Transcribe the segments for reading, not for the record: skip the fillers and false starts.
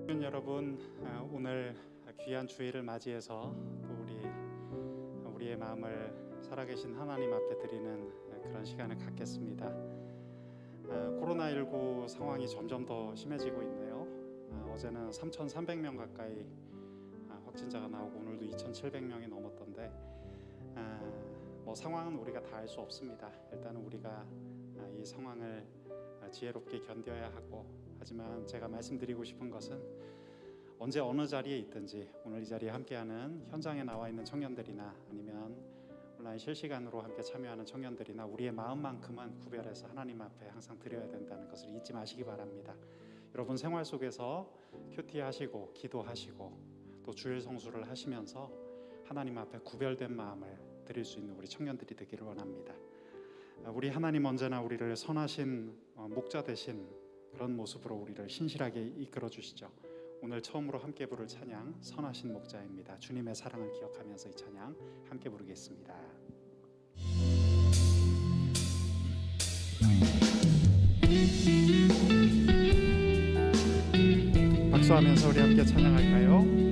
여러분, 오늘 귀한 주일을 맞이해서 또 우리의 마음을 살아계신 하나님 앞에 드리는 그런 시간을 갖겠습니다. 코로나19 상황이 점점 더 심해지고 있네요. 어제는 3,300명 가까이 확진자가 나오고 오늘도 2,700명이 넘었던데 상황은 우리가 다 알 수 없습니다. 일단은 우리가 이 상황을 지혜롭게 견뎌야 하고, 하지만 제가 말씀드리고 싶은 것은 언제 어느 자리에 있든지 오늘 이 자리에 함께하는 현장에 나와 있는 청년들이나 아니면 온라인 실시간으로 함께 참여하는 청년들이나 우리의 마음만큼은 구별해서 하나님 앞에 항상 드려야 된다는 것을 잊지 마시기 바랍니다. 여러분 생활 속에서 큐티하시고 기도하시고 또 주일 성수를 하시면서 하나님 앞에 구별된 마음을 드릴 수 있는 우리 청년들이 되기를 원합니다. 우리 하나님 언제나 우리를 선하신 목자 되신 그런 모습으로 우리를 신실하게 이끌어 주시죠. 오늘 처음으로 함께 부를 찬양 선하신 목자입니다. 주님의 사랑을 기억하면서 이 찬양 함께 부르겠습니다. 박수하면서 우리 함께 찬양할까요?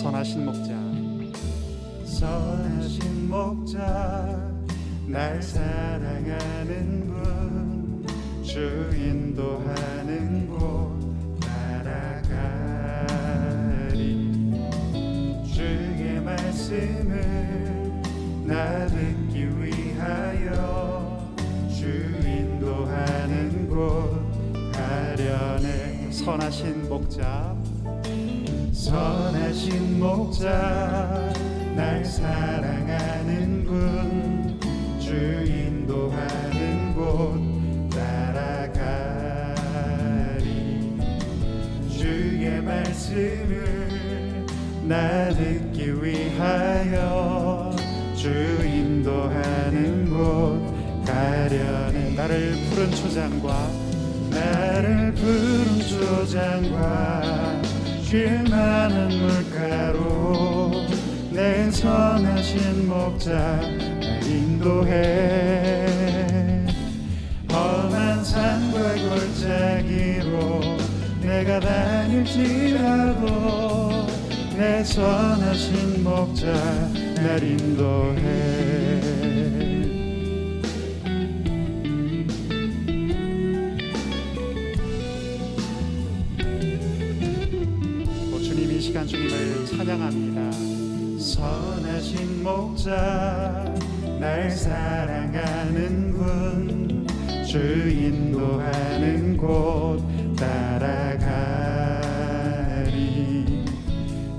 선하신 목자, 선하신 목자, 날 사랑하는 분, 주 인도하는 곳 따라가리. 주의 말씀을 나 듣기 위하여 주 인도하는 곳 가려네. 선하신 목자, 선하신 목자, 날 사랑하는 분, 주 인도하는 곳 따라가리. 주의 말씀을 나 듣기 위하여 주 인도하는 곳 가려네. 나를 푸른 초장과 쉴 만한 물가로 내 선하신 목자 날 인도해. 험한 산과 골짜기로 내가 다닐지라도 내 선하신 목자 날 인도해. 이 시간 주님을 찬양합니다. 선하신 목자, 날 사랑하는 분, 주 인도하는 곳 따라가리.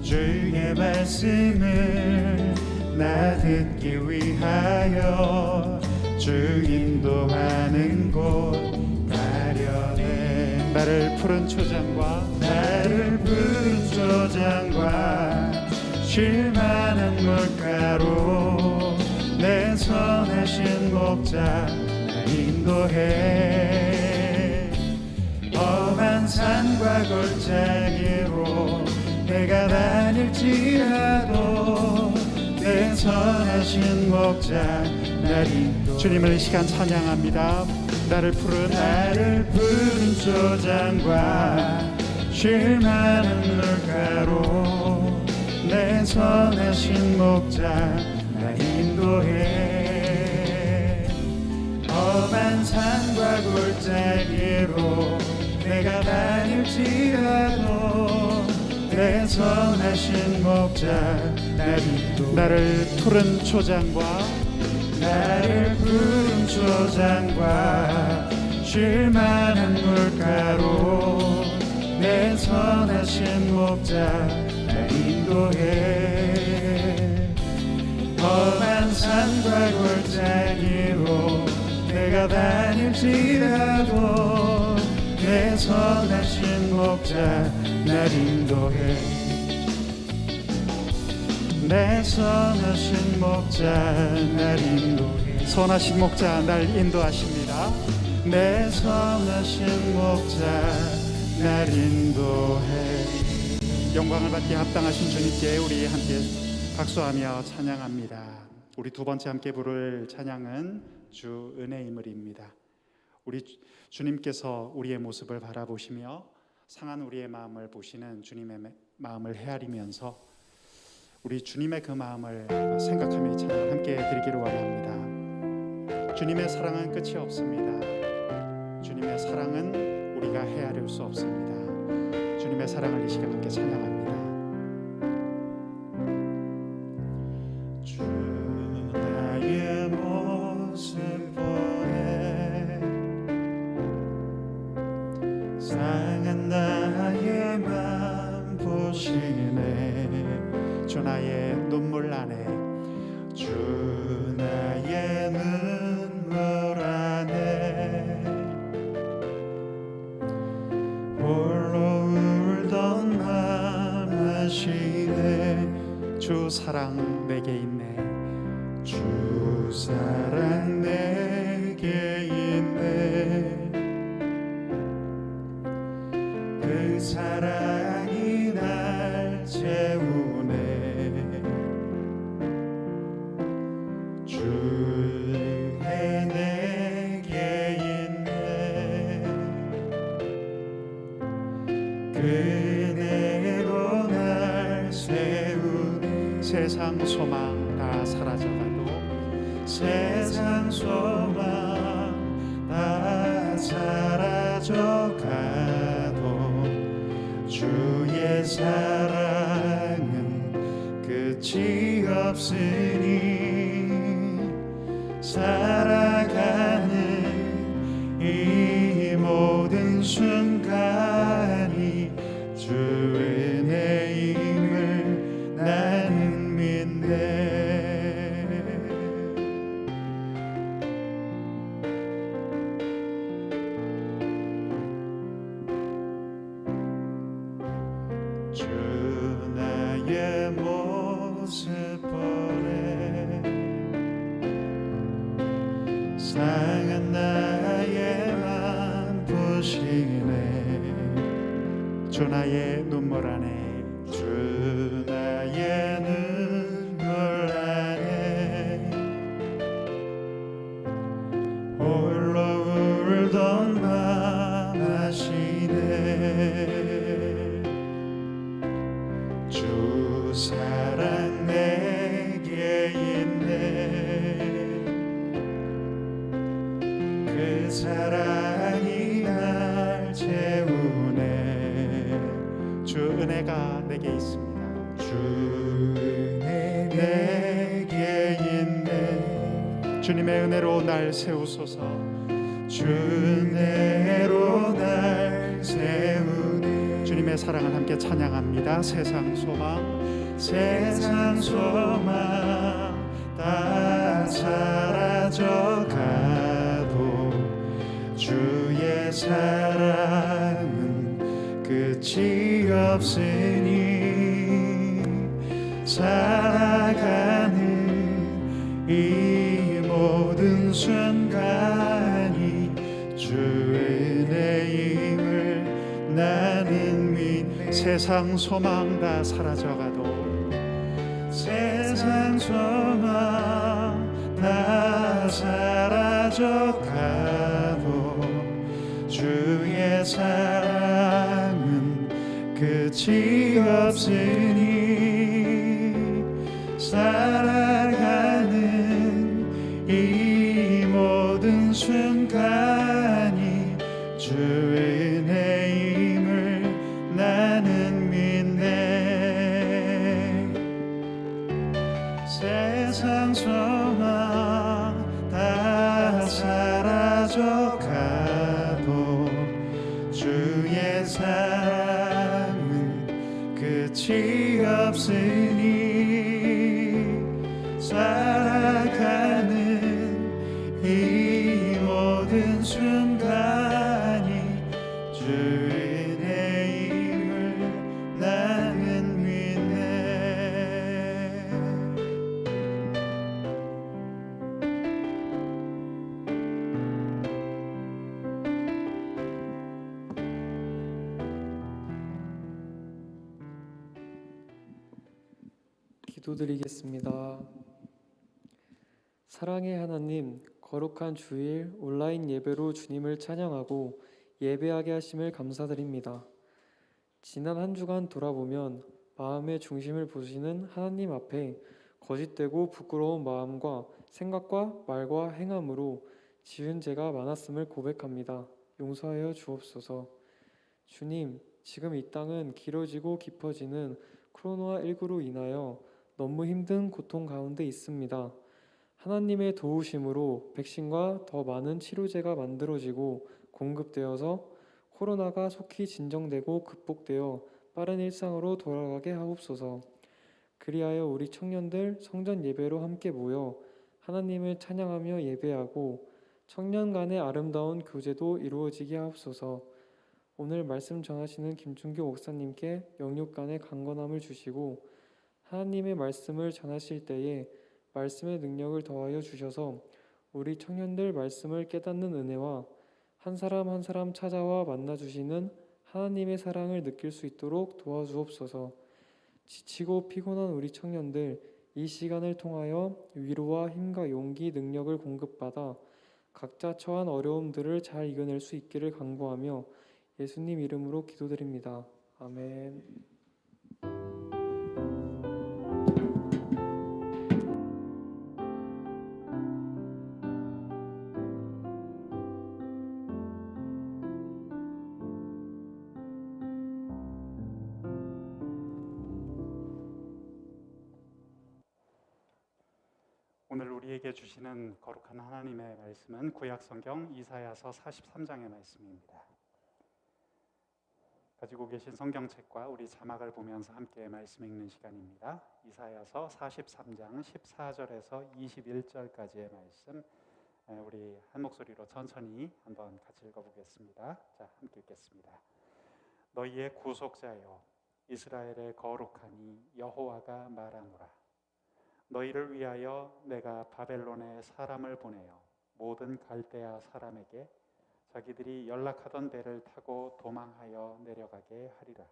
주의 말씀을 나 듣기 위하여 주 인도하는 곳 가려네. 나를 푸른 초장과 쉴 만한 물가로 내 선하신 목자 날 인도해. 험한 산과 골짜기로 내가 다닐지라도 내 선하신 목자 날 인도해. 주님을 이 시간 찬양합니다. 나를 푸른 초장과 쉴 만한 물가로 내 선하신 목자 날 인도해. 험한 산과 골짜기로 내가 다닐지라도 내 선하신 목자 날 인도해. 나를 푸른 초장과 쉴 만한 물가로 내 선하신 목자 날 인도해. 험한 산과 골짜기로 내가 다닐지라도 내 선하신 목자 날 인도해. 내 선하신 목자 날 인도해. 선하신 목자 날 인도하십니다. 내 선하신 목자 날 인도해. 영광을 받기에 합당하신 주님께 우리 함께 박수하며 찬양합니다. 우리 두 번째 함께 부를 찬양은 주 은혜이물입니다. 우리 주님께서 우리의 모습을 바라보시며 상한 우리의 마음을 보시는 주님의 마음을 헤아리면서 우리 주님의 그 마음을 생각하며 이 찬양 함께 드리기를 원합니다. 주님의 사랑은 끝이 없습니다. 주님의 사랑은 우리가 헤아릴 수 없습니다. 주님의 사랑을 이 시간 함께 찬양합니다. 주 나의 모습 보네 상한 나의 맘 보시네 주 나의 눈물 안에 주 나의 눈물 안에 홀로 울던 맘 아시네 주 사랑 내게 있네 주 사랑 내게 있네 그 사랑이 날 채우네 주 은혜 내게 있네 그 은혜로 날 세우네 세상 소망 다 사라져가도 세상 소망 다 사라져가도 주의 사랑은 끝이 없으니 살아가는 이 모든 순간이 주 은혜임을 나는 믿네 주 나의 모습 보네 상한 나의 맘 보시네 주 나의 눈물 안에 주 나의 눈물 안에 홀로 울던 맘 아시네 주 사랑 내게 있네 그 사랑이 날 채우네 주 은혜가 내게 있습니다. 주 은혜 내게 있네 주님의 은혜로 날 세우소서 주 은혜로 날 세우네 주님의 사랑을 함께 찬양합니다. 세상 소망 세상 소망 다 사라져가도 주의 사랑은 끝이 없으니 살아가는 이 모든 순간이 주 은혜임을 나는 믿네 세상 소망 다 사라져가도 세상 소망 다 사라져가도 주의 사랑은 끝이 없으니 살아가는 이 모든 순간이 주 은혜임을 나는 믿네 세상 소망 다 사라져가도 주의 사랑은 끝이 없으니 살아가는 이 모든 순간이 주 은혜임을 나는 믿네 기도드리겠습니다. 사랑의 하나님, 거룩한 주일 온라인 예배로 주님을 찬양하고 예배하게 하심을 감사드립니다. 지난 한 주간 돌아보면 마음의 중심을 보시는 하나님 앞에 거짓되고 부끄러운 마음과 생각과 말과 행함으로 지은 죄가 많았음을 고백합니다. 용서하여 주옵소서. 주님, 지금 이 땅은 길어지고 깊어지는 코로나19로 인하여 너무 힘든 고통 가운데 있습니다. 하나님의 도우심으로 백신과 더 많은 치료제가 만들어지고 공급되어서 코로나가 속히 진정되고 극복되어 빠른 일상으로 돌아가게 하옵소서. 그리하여 우리 청년들 성전 예배로 함께 모여 하나님을 찬양하며 예배하고 청년 간의 아름다운 교제도 이루어지게 하옵소서. 오늘 말씀 전하시는 김준교 목사님께 영육 간의 강건함을 주시고 하나님의 말씀을 전하실 때에 말씀의 능력을 더하여 주셔서 우리 청년들 말씀을 깨닫는 은혜와 한 사람 한 사람 찾아와 만나 주시는 하나님의 사랑을 느낄 수 있도록 도와주옵소서. 지치고 피곤한 우리 청년들 이 시간을 통하여 위로와 힘과 용기, 능력을 공급받아 각자 처한 어려움들을 잘 이겨낼 수 있기를 간구하며 예수님 이름으로 기도드립니다. 아멘. 오늘 우리에게 주시는 거룩한 하나님의 말씀은 구약성경 이사야서 43장의 말씀입니다. 가지고 계신 성경책과 우리 자막을 보면서 함께 말씀 읽는 시간입니다. 이사야서 43장 14절에서 21절까지의 말씀, 우리 한 목소리로 천천히 한번 같이 읽어보겠습니다. 자, 함께 읽겠습니다. 너희의 구속자여 이스라엘의 거룩하니 여호와가 말하노라. 너희를 위하여 내가 바벨론에 사람을 보내어 모든 갈대아 사람에게 자기들이 연락하던 배를 타고 도망하여 내려가게 하리라.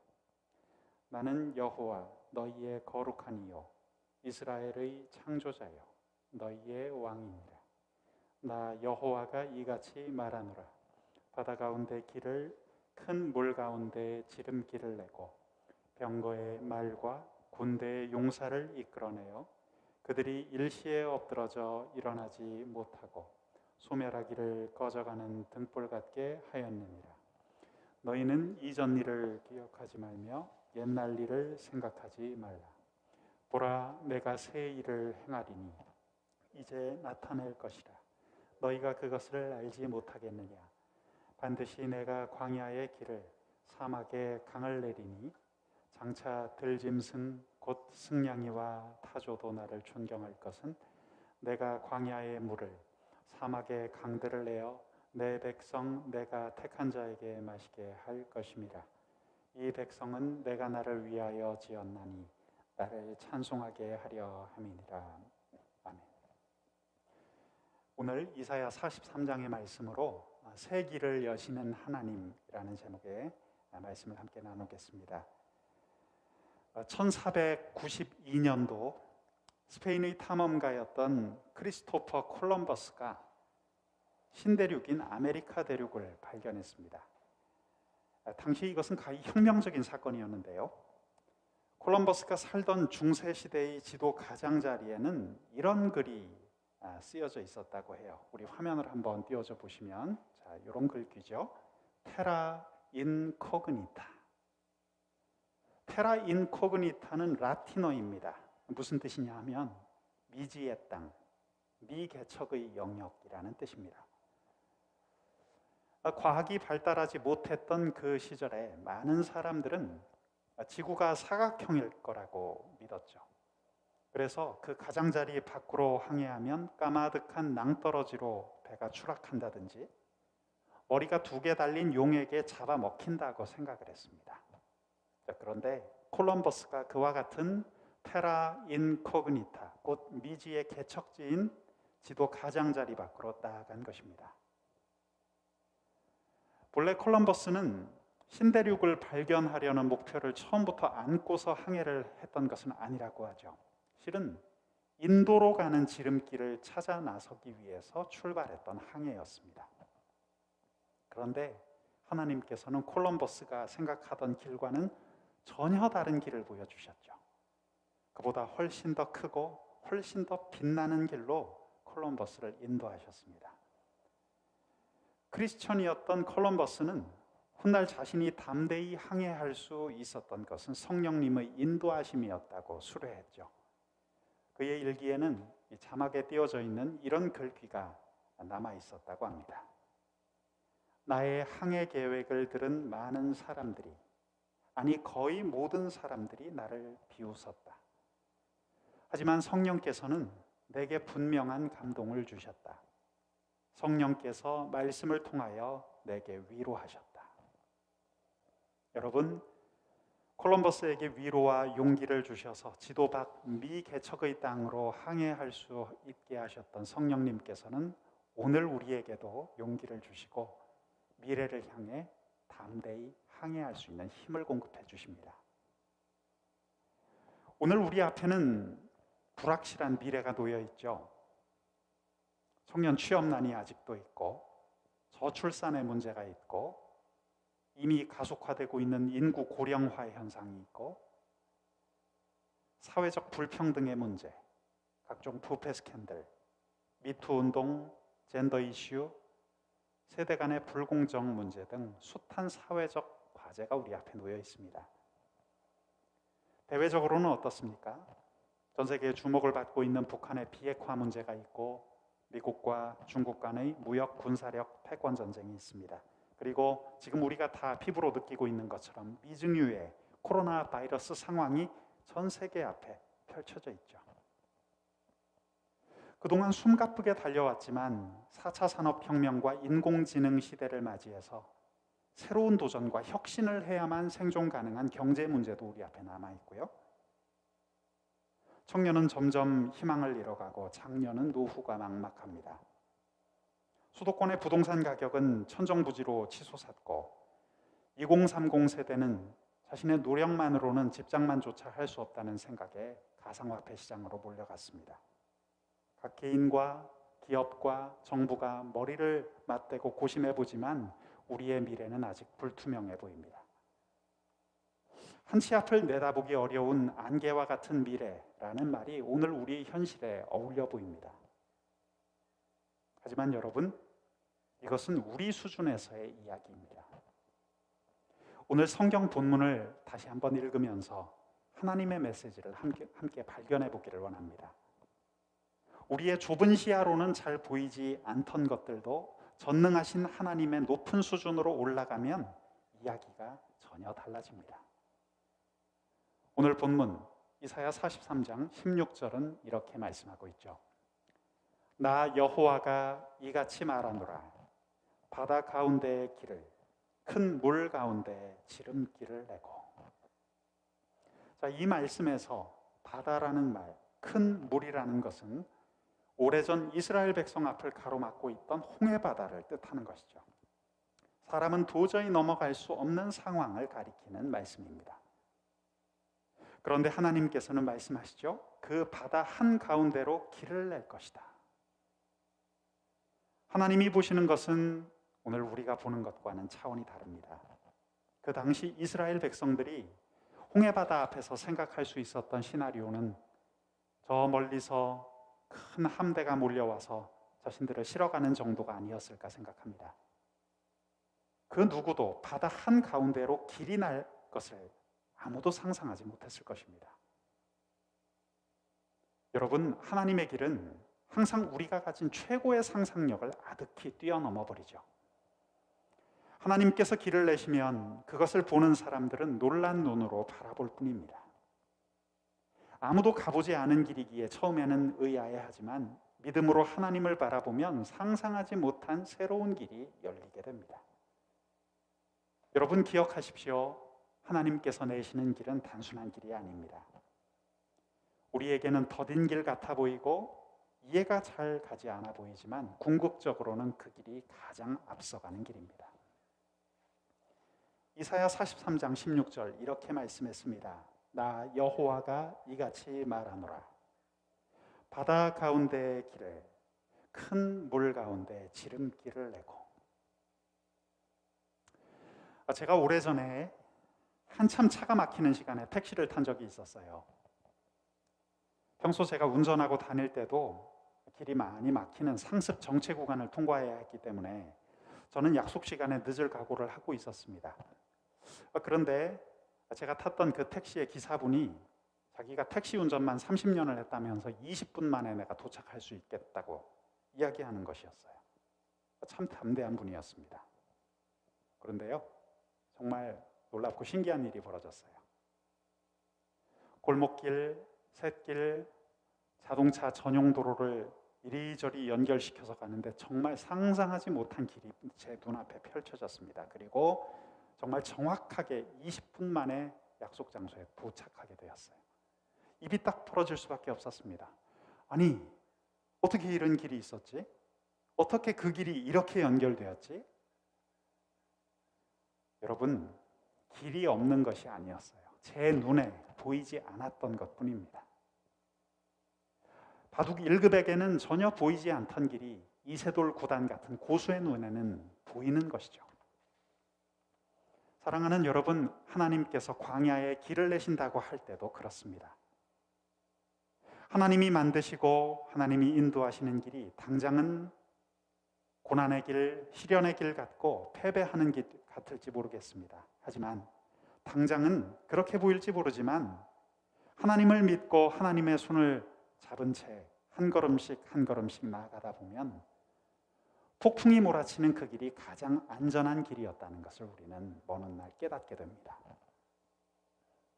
나는 여호와 너희의 거룩하니요 이스라엘의 창조자여 너희의 왕이니라. 나 여호와가 이같이 말하노라. 바다 가운데 길을 큰 물 가운데 지름길을 내고 병거의 말과 군대의 용사를 이끌어내어 그들이 일시에 엎드러져 일어나지 못하고 소멸하기를 꺼져가는 등불 같게 하였느니라. 너희는 이전 일을 기억하지 말며 옛날 일을 생각하지 말라. 보라, 내가 새 일을 행하리니 이제 나타낼 것이라. 너희가 그것을 알지 못하겠느냐. 반드시 내가 광야의 길을 사막에 강을 내리니 장차 들짐승 곧 승냥이와 타조도 나를 존경할 것은 내가 광야의 물을 사막의 강들을 내어 내 백성 내가 택한 자에게 마시게 할 것임이라. 이 백성은 내가 나를 위하여 지었나니 나를 찬송하게 하려 함이니라. 아멘. 오늘 이사야 43장의 말씀으로 새 길을 여시는 하나님이라는 제목의 말씀을 함께 나누겠습니다. 1492년도 스페인의 탐험가였던 크리스토퍼 콜럼버스가 신대륙인 아메리카 대륙을 발견했습니다. 당시 이것은 가히 혁명적인 사건이었는데요. 콜럼버스가 살던 중세시대의 지도 가장자리에는 이런 글이 쓰여져 있었다고 해요. 우리 화면을 한번 띄워줘 보시면 자, 이런 글귀죠. 테라 인코그니타. 테라 인코그니타는 라틴어입니다. 무슨 뜻이냐 하면 미지의 땅, 미개척의 영역이라는 뜻입니다. 과학이 발달하지 못했던 그 시절에 많은 사람들은 지구가 사각형일 거라고 믿었죠. 그래서 그 가장자리 밖으로 항해하면 까마득한 낭떠러지로 배가 추락한다든지 머리가 2개 달린 용에게 잡아먹힌다고 생각을 했습니다. 그런데 콜럼버스가 그와 같은 테라 인코그니타, 곧 미지의 개척지인 지도 가장자리 밖으로 나아간 것입니다. 본래 콜럼버스는 신대륙을 발견하려는 목표를 처음부터 안고서 항해를 했던 것은 아니라고 하죠. 실은 인도로 가는 지름길을 찾아 나서기 위해서 출발했던 항해였습니다. 그런데 하나님께서는 콜럼버스가 생각하던 길과는 전혀 다른 길을 보여주셨죠. 그보다 훨씬 더 크고 훨씬 더 빛나는 길로 콜럼버스를 인도하셨습니다. 크리스천이었던 콜럼버스는 훗날 자신이 담대히 항해할 수 있었던 것은 성령님의 인도하심이었다고 수료했죠. 그의 일기에는 이 자막에 띄어져 있는 이런 글귀가 남아 있었다고 합니다. 나의 항해 계획을 들은 많은 사람들이, 아니 거의 모든 사람들이 나를 비웃었다. 하지만 성령께서는 내게 분명한 감동을 주셨다. 성령께서 말씀을 통하여 내게 위로하셨다. 여러분, 콜럼버스에게 위로와 용기를 주셔서 지도 밖 미개척의 땅으로 항해할 수 있게 하셨던 성령님께서는 오늘 우리에게도 용기를 주시고 미래를 향해 담대히 항해할 수 있는 힘을 공급해 주십니다. 오늘 우리 앞에는 불확실한 미래가 놓여 있죠. 청년 취업난이 아직도 있고, 저출산의 문제가 있고, 이미 가속화되고 있는 인구 고령화 현상이 있고, 사회적 불평등의 문제, 각종 부패 스캔들, 미투 운동, 젠더 이슈, 세대 간의 불공정 문제 등 숱한 사회적 과제가 우리 앞에 놓여 있습니다. 대외적으로는 어떻습니까? 전 세계에 주목을 받고 있는 북한의 비핵화 문제가 있고, 미국과 중국 간의 무역 군사력 패권 전쟁이 있습니다. 그리고 지금 우리가 다 피부로 느끼고 있는 것처럼 미증유의 코로나 바이러스 상황이 전 세계 앞에 펼쳐져 있죠. 그동안 숨가쁘게 달려왔지만 4차 산업혁명과 인공지능 시대를 맞이해서 새로운 도전과 혁신을 해야만 생존 가능한 경제 문제도 우리 앞에 남아있고요. 청년은 점점 희망을 잃어가고 장년은 노후가 막막합니다. 수도권의 부동산 가격은 천정부지로 치솟았고 2030 세대는 자신의 노력만으로는 집장만조차 할 수 없다는 생각에 가상화폐 시장으로 몰려갔습니다. 각 개인과 기업과 정부가 머리를 맞대고 고심해보지만 우리의 미래는 아직 불투명해 보입니다. 한치 앞을 내다보기 어려운 안개와 같은 미래라는 말이 오늘 우리 현실에 어울려 보입니다. 하지만 여러분, 이것은 우리 수준에서의 이야기입니다. 오늘 성경 본문을 다시 한번 읽으면서 하나님의 메시지를 함께 발견해 보기를 원합니다. 우리의 좁은 시야로는 잘 보이지 않던 것들도 전능하신 하나님의 높은 수준으로 올라가면 이야기가 전혀 달라집니다. 오늘 본문 이사야 43장 16절은 이렇게 말씀하고 있죠. 나 여호와가 이같이 말하노라. 바다 가운데의 길을, 큰 물 가운데 지름길을 내고. 자, 이 말씀에서 바다라는 말, 큰 물이라는 것은 오래전 이스라엘 백성 앞을 가로막고 있던 홍해바다를 뜻하는 것이죠. 사람은 도저히 넘어갈 수 없는 상황을 가리키는 말씀입니다. 그런데 하나님께서는 말씀하시죠. 그 바다 한가운데로 길을 낼 것이다. 하나님이 보시는 것은 오늘 우리가 보는 것과는 차원이 다릅니다. 그 당시 이스라엘 백성들이 홍해바다 앞에서 생각할 수 있었던 시나리오는 저 멀리서 큰 함대가 몰려와서 자신들을 실어가는 정도가 아니었을까 생각합니다. 그 누구도 바다 한가운데로 길이 날 것을 아무도 상상하지 못했을 것입니다. 여러분, 하나님의 길은 항상 우리가 가진 최고의 상상력을 아득히 뛰어넘어 버리죠. 하나님께서 길을 내시면 그것을 보는 사람들은 놀란 눈으로 바라볼 뿐입니다. 아무도 가보지 않은 길이기에 처음에는 의아해하지만 믿음으로 하나님을 바라보면 상상하지 못한 새로운 길이 열리게 됩니다. 여러분 기억하십시오. 하나님께서 내시는 길은 단순한 길이 아닙니다. 우리에게는 더딘 길 같아 보이고 이해가 잘 가지 않아 보이지만 궁극적으로는 그 길이 가장 앞서가는 길입니다. 이사야 43장 16절 이렇게 말씀했습니다. 나 여호와가 이같이 말하노라. 바다 가운데의 길에 큰 물 가운데 지름길을 내고. 제가 오래전에 한참 차가 막히는 시간에 택시를 탄 적이 있었어요. 평소 제가 운전하고 다닐 때도 길이 많이 막히는 상습 정체 구간을 통과해야 했기 때문에 저는 약속 시간에 늦을 각오를 하고 있었습니다. 그런데 제가 탔던 그 택시의 기사분이 자기가 택시 운전만 30년을 했다면서 20분 만에 내가 도착할 수 있겠다고 이야기하는 것이었어요. 참 담대한 분이었습니다. 그런데요, 정말 놀랍고 신기한 일이 벌어졌어요. 골목길, 샛길, 자동차 전용 도로를 이리저리 연결시켜서 가는데 정말 상상하지 못한 길이 제 눈앞에 펼쳐졌습니다. 그리고 정말 정확하게 20분 만에 약속 장소에 도착하게 되었어요. 입이 딱 벌어질 수밖에 없었습니다. 아니, 어떻게 이런 길이 있었지? 어떻게 그 길이 이렇게 연결되었지? 여러분, 길이 없는 것이 아니었어요. 제 눈에 보이지 않았던 것뿐입니다. 바둑 1급에게는 전혀 보이지 않던 길이 이세돌 9단 같은 고수의 눈에는 보이는 것이죠. 사랑하는 여러분, 하나님께서 광야에 길을 내신다고 할 때도 그렇습니다. 하나님이 만드시고 하나님이 인도하시는 길이 당장은 고난의 길, 시련의 길 같고 패배하는 길 같을지 모르겠습니다. 하지만 당장은 그렇게 보일지 모르지만 하나님을 믿고 하나님의 손을 잡은 채 한 걸음씩 한 걸음씩 나아가다 보면 폭풍이 몰아치는 그 길이 가장 안전한 길이었다는 것을 우리는 먼 훗날 깨닫게 됩니다.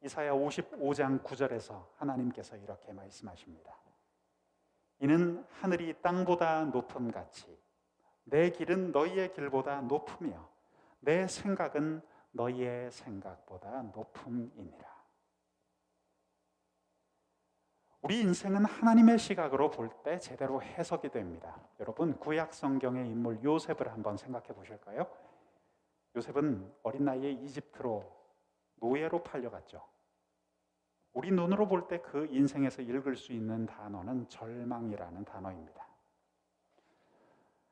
이사야 55장 9절에서 하나님께서 이렇게 말씀하십니다. 이는 하늘이 땅보다 높음 같이 내 길은 너희의 길보다 높으며 내 생각은 너희의 생각보다 높음이니라. 우리 인생은 하나님의 시각으로 볼 때 제대로 해석이 됩니다. 여러분, 구약 성경의 인물 요셉을 한번 생각해 보실까요? 요셉은 어린 나이에 이집트로 노예로 팔려갔죠. 우리 눈으로 볼 때 그 인생에서 읽을 수 있는 단어는 절망이라는 단어입니다.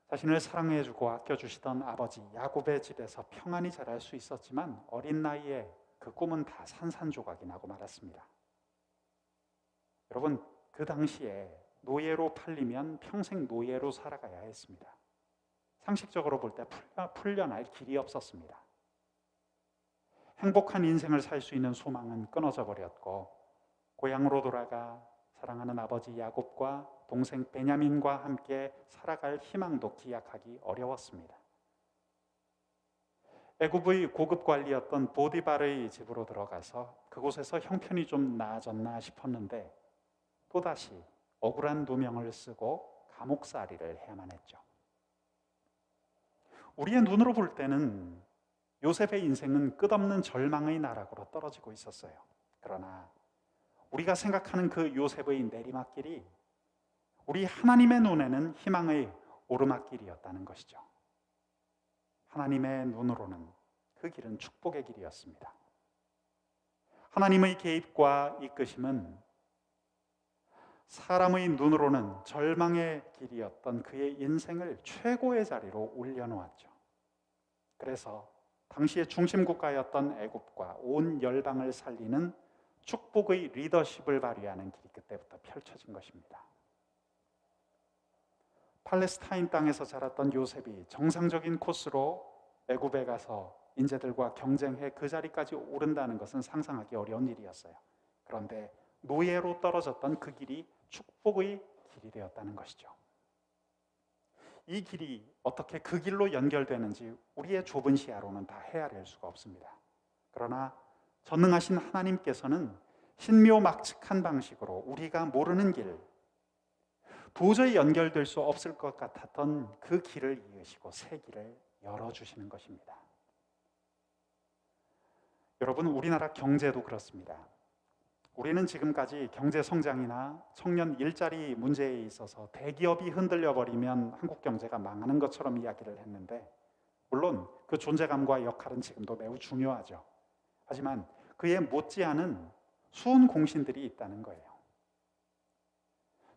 자신을 사랑해주고 아껴주시던 아버지 야곱의 집에서 평안히 자랄 수 있었지만 어린 나이에 그 꿈은 다 산산조각이 나고 말았습니다. 여러분, 그 당시에 노예로 팔리면 평생 노예로 살아가야 했습니다. 상식적으로 볼 때 풀려날 길이 없었습니다. 행복한 인생을 살 수 있는 소망은 끊어져 버렸고 고향으로 돌아가 사랑하는 아버지 야곱과 동생 베냐민과 함께 살아갈 희망도 기약하기 어려웠습니다. 애굽의 고급 관리였던 보디발의 집으로 들어가서 그곳에서 형편이 좀 나아졌나 싶었는데 또다시 억울한 누명을 쓰고 감옥살이를 해야만 했죠. 우리의 눈으로 볼 때는 요셉의 인생은 끝없는 절망의 나락으로 떨어지고 있었어요. 그러나 우리가 생각하는 그 요셉의 내리막길이 우리 하나님의 눈에는 희망의 오르막길이었다는 것이죠. 하나님의 눈으로는 그 길은 축복의 길이었습니다. 하나님의 개입과 이끄심은 사람의 눈으로는 절망의 길이었던 그의 인생을 최고의 자리로 올려놓았죠. 그래서 당시의 중심국가였던 애굽과 온 열방을 살리는 축복의 리더십을 발휘하는 길이 그때부터 펼쳐진 것입니다. 팔레스타인 땅에서 자랐던 요셉이 정상적인 코스로 애굽에 가서 인재들과 경쟁해 그 자리까지 오른다는 것은 상상하기 어려운 일이었어요. 그런데 노예로 떨어졌던 그 길이 축복의 길이 되었다는 것이죠. 이 길이 어떻게 그 길로 연결되는지 우리의 좁은 시야로는 다 헤아릴 수가 없습니다. 그러나 전능하신 하나님께서는 신묘막측한 방식으로 우리가 모르는 길, 도저히 연결될 수 없을 것 같았던 그 길을 이으시고 새 길을 열어주시는 것입니다. 여러분, 우리나라 경제도 그렇습니다. 우리는 지금까지 경제 성장이나 청년 일자리 문제에 있어서 대기업이 흔들려 버리면 한국 경제가 망하는 것처럼 이야기를 했는데 물론 그 존재감과 역할은 지금도 매우 중요하죠. 하지만 그에 못지않은 수은 공신들이 있다는 거예요.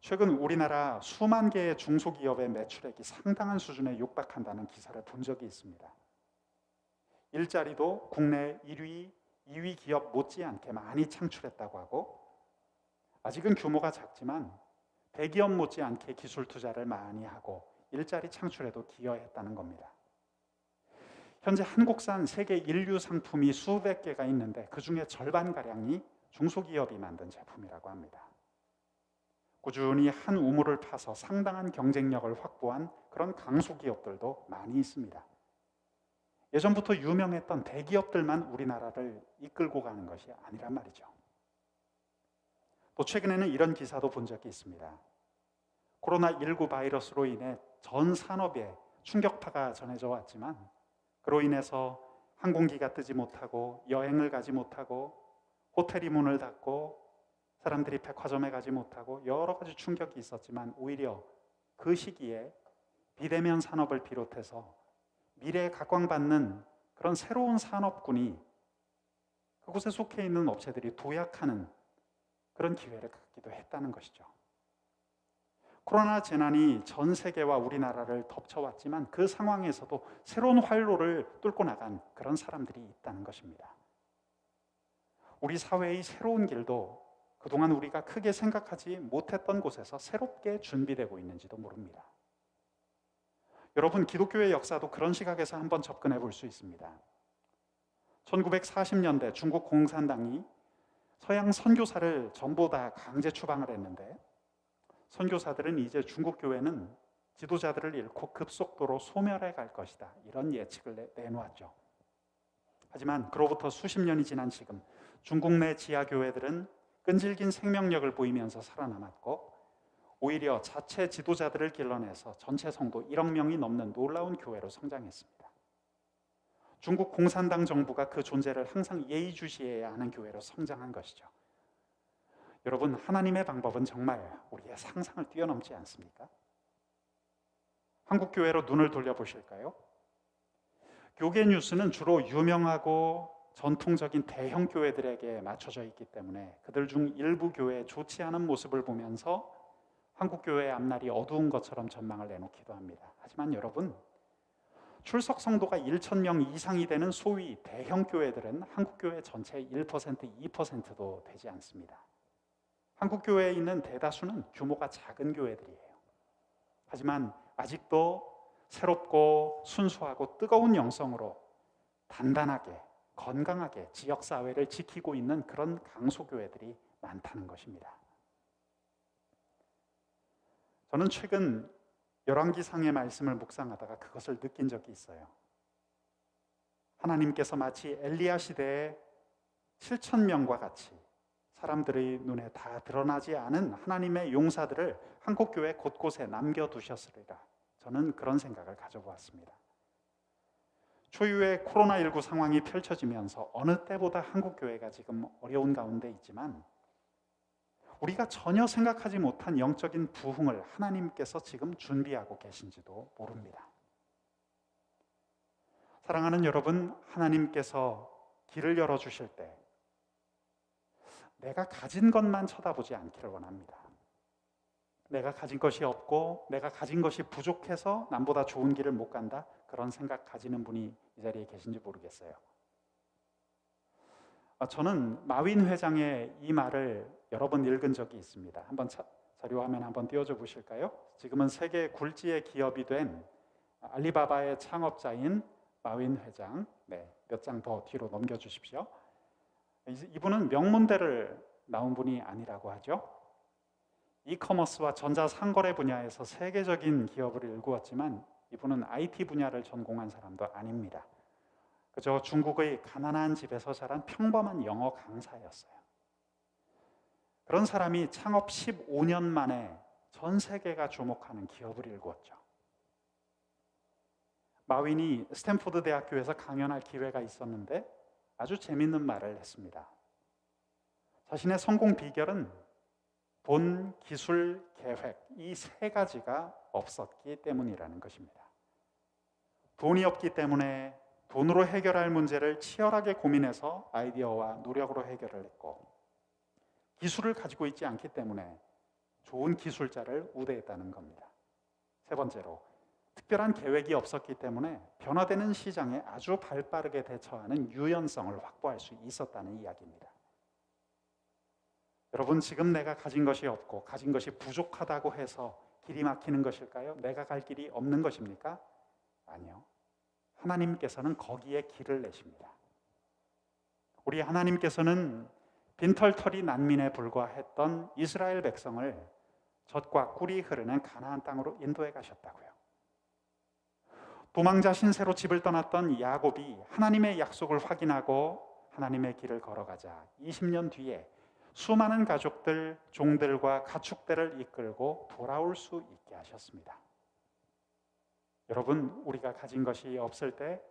최근 우리나라 수만 개의 중소기업의 매출액이 상당한 수준에 육박한다는 기사를 본 적이 있습니다. 일자리도 국내 1위, 2위 기업 못지않게 많이 창출했다고 하고, 아직은 규모가 작지만 대기업 못지않게 기술 투자를 많이 하고 일자리 창출에도 기여했다는 겁니다. 현재 한국산 세계 인류 상품이 수백 개가 있는데 그 중에 절반가량이 중소기업이 만든 제품이라고 합니다. 꾸준히 한 우물을 파서 상당한 경쟁력을 확보한 그런 강소기업들도 많이 있습니다. 예전부터 유명했던 대기업들만 우리나라를 이끌고 가는 것이 아니란 말이죠. 또 최근에는 이런 기사도 본 적이 있습니다. 코로나19 바이러스로 인해 전 산업에 충격파가 전해져 왔지만 그로 인해서 항공기가 뜨지 못하고 여행을 가지 못하고 호텔이 문을 닫고 사람들이 백화점에 가지 못하고 여러 가지 충격이 있었지만 오히려 그 시기에 비대면 산업을 비롯해서 미래에 각광받는 그런 새로운 산업군이 그곳에 속해 있는 업체들이 도약하는 그런 기회를 갖기도 했다는 것이죠. 코로나 재난이 전 세계와 우리나라를 덮쳐왔지만 그 상황에서도 새로운 활로를 뚫고 나간 그런 사람들이 있다는 것입니다. 우리 사회의 새로운 길도 그동안 우리가 크게 생각하지 못했던 곳에서 새롭게 준비되고 있는지도 모릅니다. 여러분, 기독교의 역사도 그런 시각에서 한번 접근해 볼 수 있습니다. 1940년대 중국 공산당이 서양 선교사를 전부 다 강제 추방을 했는데 선교사들은 이제 중국 교회는 지도자들을 잃고 급속도로 소멸해 갈 것이다, 이런 예측을 내놓았죠. 하지만 그로부터 수십 년이 지난 지금 중국 내 지하교회들은 끈질긴 생명력을 보이면서 살아남았고 오히려 자체 지도자들을 길러내서 전체 성도 1억 명이 넘는 놀라운 교회로 성장했습니다. 중국 공산당 정부가 그 존재를 항상 예의주시해야 하는 교회로 성장한 것이죠. 여러분, 하나님의 방법은 정말 우리의 상상을 뛰어넘지 않습니까? 한국 교회로 눈을 돌려보실까요? 교계 뉴스는 주로 유명하고 전통적인 대형 교회들에게 맞춰져 있기 때문에 그들 중 일부 교회의 좋지 않은 모습을 보면서 한국 교회의 앞날이 어두운 것처럼 전망을 내놓기도 합니다. 하지만 여러분, 출석 성도가 1,000명 이상이 되는 소위 대형 교회들은 한국 교회 전체의 1%, 2%도 되지 않습니다. 한국 교회에 있는 대다수는 규모가 작은 교회들이에요. 하지만 아직도 새롭고 순수하고 뜨거운 영성으로 단단하게 건강하게 지역사회를 지키고 있는 그런 강소교회들이 많다는 것입니다. 저는 최근 열왕기상의 말씀을 묵상하다가 그것을 느낀 적이 있어요. 하나님께서 마치 엘리야 시대에 7,000명과 같이 사람들의 눈에 다 드러나지 않은 하나님의 용사들을 한국교회 곳곳에 남겨두셨으리라. 저는 그런 생각을 가져보았습니다. 초유의 코로나19 상황이 펼쳐지면서 어느 때보다 한국교회가 지금 어려운 가운데 있지만 우리가 전혀 생각하지 못한 영적인 부흥을 하나님께서 지금 준비하고 계신지도 모릅니다. 사랑하는 여러분, 하나님께서 길을 열어주실 때 내가 가진 것만 쳐다보지 않기를 원합니다. 내가 가진 것이 없고 내가 가진 것이 부족해서 남보다 좋은 길을 못 간다, 그런 생각 가지는 분이 이 자리에 계신지 모르겠어요. 저는 마윈 회장의 이 말을 여러 번 읽은 적이 있습니다. 한번 자료 화면 한번 띄워줘 보실까요? 지금은 세계 굴지의 기업이 된 알리바바의 창업자인 마윈 회장, 몇 장 더 뒤로 넘겨주십시오. 이분은 명문대를 나온 분이 아니라고 하죠. 이커머스와 전자상거래 분야에서 세계적인 기업을 일구었지만 이분은 IT 분야를 전공한 사람도 아닙니다. 그저 중국의 가난한 집에서 자란 평범한 영어 강사였어요. 그런 사람이 창업 15년 만에 전 세계가 주목하는 기업을 일구었죠. 마윈이 스탠포드 대학교에서 강연할 기회가 있었는데 아주 재밌는 말을 했습니다. 자신의 성공 비결은 돈, 기술, 계획, 이 세 가지가 없었기 때문이라는 것입니다. 돈이 없기 때문에 돈으로 해결할 문제를 치열하게 고민해서 아이디어와 노력으로 해결을 했고, 기술을 가지고 있지 않기 때문에 좋은 기술자를 우대했다는 겁니다. 세 번째로, 특별한 계획이 없었기 때문에 변화되는 시장에 아주 발빠르게 대처하는 유연성을 확보할 수 있었다는 이야기입니다. 여러분, 지금 내가 가진 것이 없고 가진 것이 부족하다고 해서 길이 막히는 것일까요? 내가 갈 길이 없는 것입니까? 아니요. 하나님께서는 거기에 길을 내십니다. 우리 하나님께서는 빈털터리 난민에 불과했던 이스라엘 백성을 젖과 꿀이 흐르는 가나안 땅으로 인도해 가셨다고요. 도망자 신세로 집을 떠났던 야곱이 하나님의 약속을 확인하고 하나님의 길을 걸어가자 20년 뒤에 수많은 가족들, 종들과 가축들을 이끌고 돌아올 수 있게 하셨습니다. 여러분, 우리가 가진 것이 없을 때,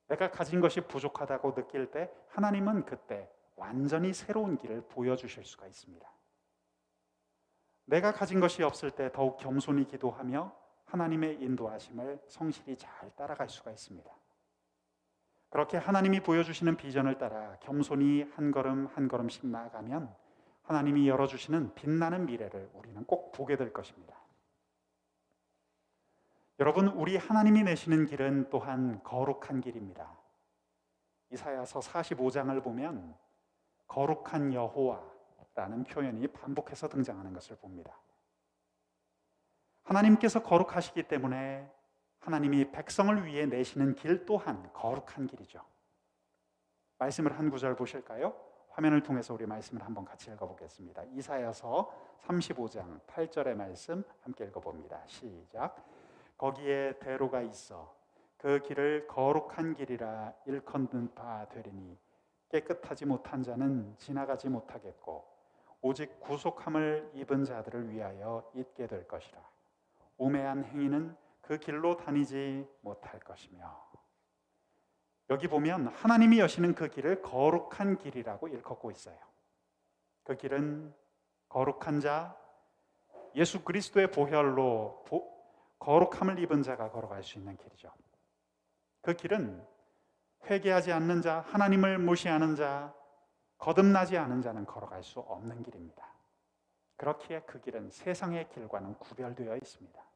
내가 가진 것이 부족하다고 느낄 때 하나님은 그때 완전히 새로운 길을 보여주실 수가 있습니다. 내가 가진 것이 없을 때 더욱 겸손히 기도하며 하나님의 인도하심을 성실히 잘 따라갈 수가 있습니다. 그렇게 하나님이 보여주시는 비전을 따라 겸손히 한 걸음 한 걸음씩 나아가면 하나님이 열어주시는 빛나는 미래를 우리는 꼭 보게 될 것입니다. 여러분, 우리 하나님이 내시는 길은 또한 거룩한 길입니다. 이사야서 45장을 보면 거룩한 여호와라는 표현이 반복해서 등장하는 것을 봅니다. 하나님께서 거룩하시기 때문에 하나님이 백성을 위해 내시는 길 또한 거룩한 길이죠. 말씀을 한 구절 보실까요? 화면을 통해서 우리 말씀을 한번 같이 읽어보겠습니다. 이사야서 35장 8절의 말씀 함께 읽어봅니다. 시작. 거기에 대로가 있어 그 길을 거룩한 길이라 일컫는 바 되리니 깨끗하지 못한 자는 지나가지 못하겠고 오직 구속함을 입은 자들을 위하여 있게 될 것이라. 우매한 행위는 그 길로 다니지 못할 것이며. 여기 보면 하나님이 여시는 그 길을 거룩한 길이라고 일컫고 있어요. 그 길은 거룩한 자, 예수 그리스도의 보혈로 거룩함을 입은 자가 걸어갈 수 있는 길이죠. 그 길은 회개하지 않는 자, 하나님을 무시하는 자, 거듭나지 않은 자는 걸어갈 수 없는 길입니다. 그렇기에 그 길은 세상의 길과는 구별되어 있습니다.